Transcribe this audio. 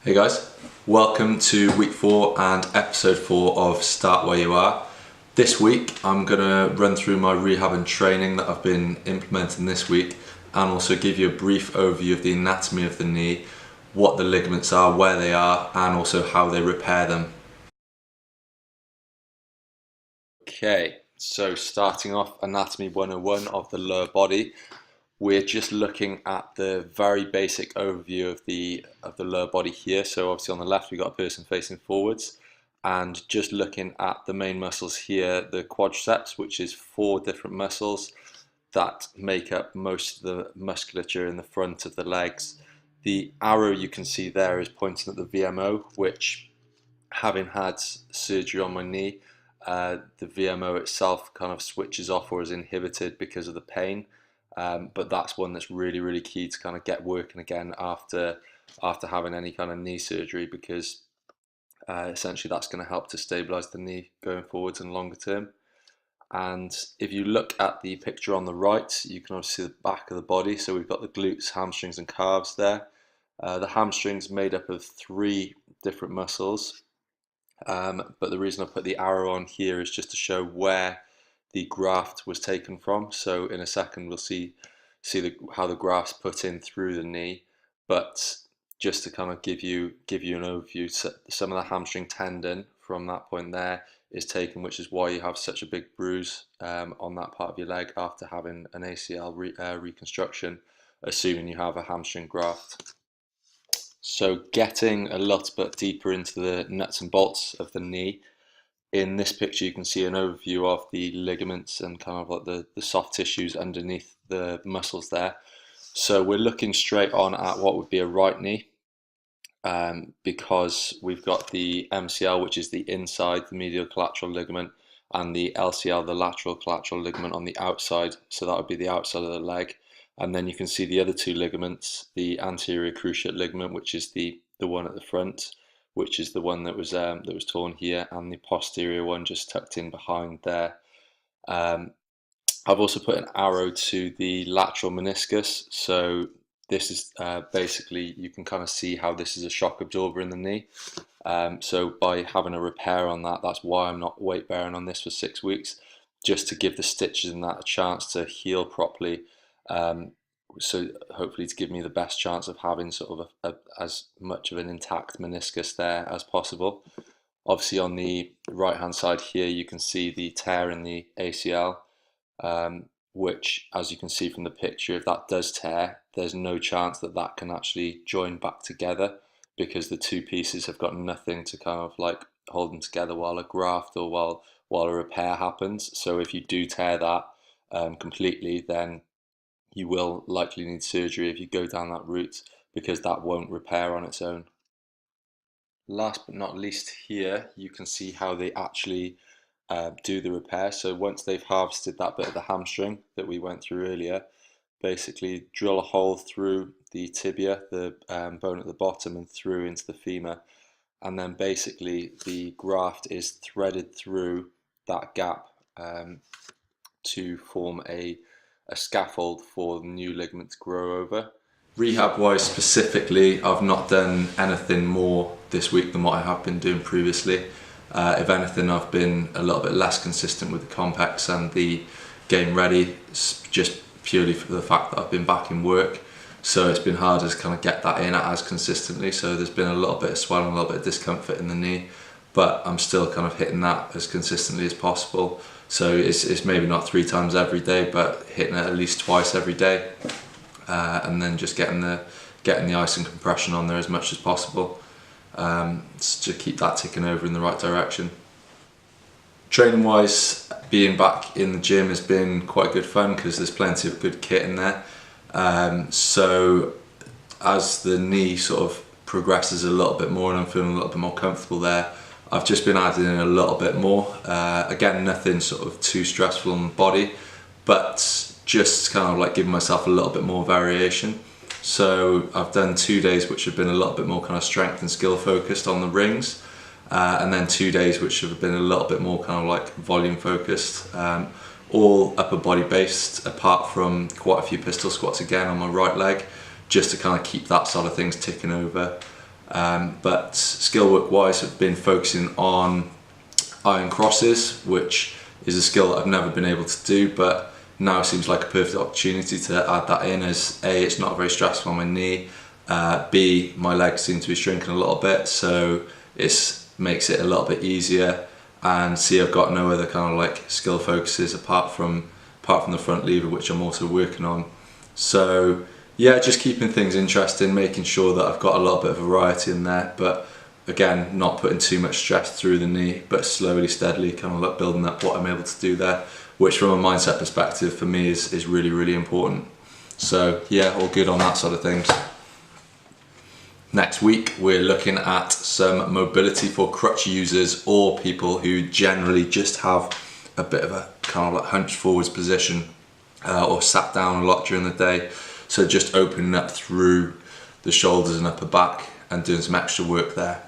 Hey guys, welcome to week 4 and episode 4 of Start Where You Are. This week I'm going to run through my rehab and training that I've been implementing this week and also give you a brief overview of the anatomy of the knee, what the ligaments are, where they are, and also how they repair them. Okay, so starting off Anatomy 101 of the lower body. We're just looking at the very basic overview of the lower body here. So obviously on the left we've got a person facing forwards, and just looking at the main muscles here, the quadriceps, which is 4 different muscles that make up most of the musculature in the front of the legs. The arrow you can see there is pointing at the VMO, which, having had surgery on my knee, the VMO itself kind of switches off or is inhibited because of the pain. But that's one that's really key to kind of get working again after having any kind of knee surgery, because essentially that's going to help to stabilize the knee going forwards and longer term. And if you look at the picture on the right, you can obviously see the back of the body. So we've got the glutes, hamstrings and calves there. The hamstrings made up of 3 different muscles, but the reason I put the arrow on here is just to show where the graft was taken from. So in a second we'll see how the graft's put in through the knee, but just to kind of give you an overview, some of the hamstring tendon from that point there is taken, which is why you have such a big bruise on that part of your leg after having an ACL reconstruction, assuming you have a hamstring graft. So getting a lot bit deeper into the nuts and bolts of the knee, in this picture you can see an overview of the ligaments and kind of like the soft tissues underneath the muscles there. So we're looking straight on at what would be a right knee, because we've got the MCL, which is the inside, the medial collateral ligament, and the LCL, the lateral collateral ligament, on the outside. So that would be the outside of the leg. And then you can see the other 2 ligaments, the anterior cruciate ligament, which is the one at the front, which is the one that was torn here, and the posterior one just tucked in behind there. I've also put an arrow to the lateral meniscus. So this is basically, you can kind of see how this is a shock absorber in the knee. So by having a repair on that, that's why I'm not weight bearing on this for 6 weeks, just to give the stitches and that a chance to heal properly. So hopefully to give me the best chance of having sort of as much of an intact meniscus there as possible. Obviously on the right hand side here you can see the tear in the ACL, which, as you can see from the picture, if that does tear, there's no chance that that can actually join back together, because the 2 pieces have got nothing to kind of like hold them together while a graft or while a repair happens. So if you do tear that completely, then you will likely need surgery if you go down that route, because that won't repair on its own. Last but not least, here you can see how they actually do the repair. So once they've harvested that bit of the hamstring that we went through earlier, basically drill a hole through the tibia, the bone at the bottom, and through into the femur, and then basically the graft is threaded through that gap to form a scaffold for the new ligament to grow over. Rehab wise specifically, I've not done anything more this week than what I have been doing previously. If anything, I've been a little bit less consistent with the complex and the game ready, just purely for the fact that I've been back in work. So it's been hard to kind of get that in as consistently. So there's been a little bit of swelling, a little bit of discomfort in the knee, but I'm still kind of hitting that as consistently as possible. So it's maybe not 3 times every day, but hitting it at least twice every day, and then just getting the ice and compression on there as much as possible, to keep that ticking over in the right direction. Training wise, being back in the gym has been quite good fun because there's plenty of good kit in there. So as the knee sort of progresses a little bit more and I'm feeling a little bit more comfortable there, I've just been adding in a little bit more. Again, nothing sort of too stressful on the body, but just kind of like giving myself a little bit more variation. So I've done 2 days which have been a little bit more kind of strength and skill focused on the rings, and then 2 days which have been a little bit more kind of like volume focused, all upper body based, apart from quite a few pistol squats again on my right leg, just to kind of keep that sort of things ticking over. But skill work wise, I've been focusing on iron crosses, which is a skill that I've never been able to do, but now seems like a perfect opportunity to add that in, as A, it's not very stressful on my knee, B, my legs seem to be shrinking a little bit, so it makes it a little bit easier, and C, I've got no other kind of like skill focuses apart from the front lever, which I'm also working on. So yeah, just keeping things interesting, making sure that I've got a little bit of variety in there, but again, not putting too much stress through the knee, but slowly, steadily kind of like building up what I'm able to do there, which from a mindset perspective for me is really, really important. So yeah, all good on that side of things. Next week, we're looking at some mobility for crutch users or people who generally just have a bit of a kind of like hunched forwards position or sat down a lot during the day. So just opening up through the shoulders and upper back and doing some extra work there.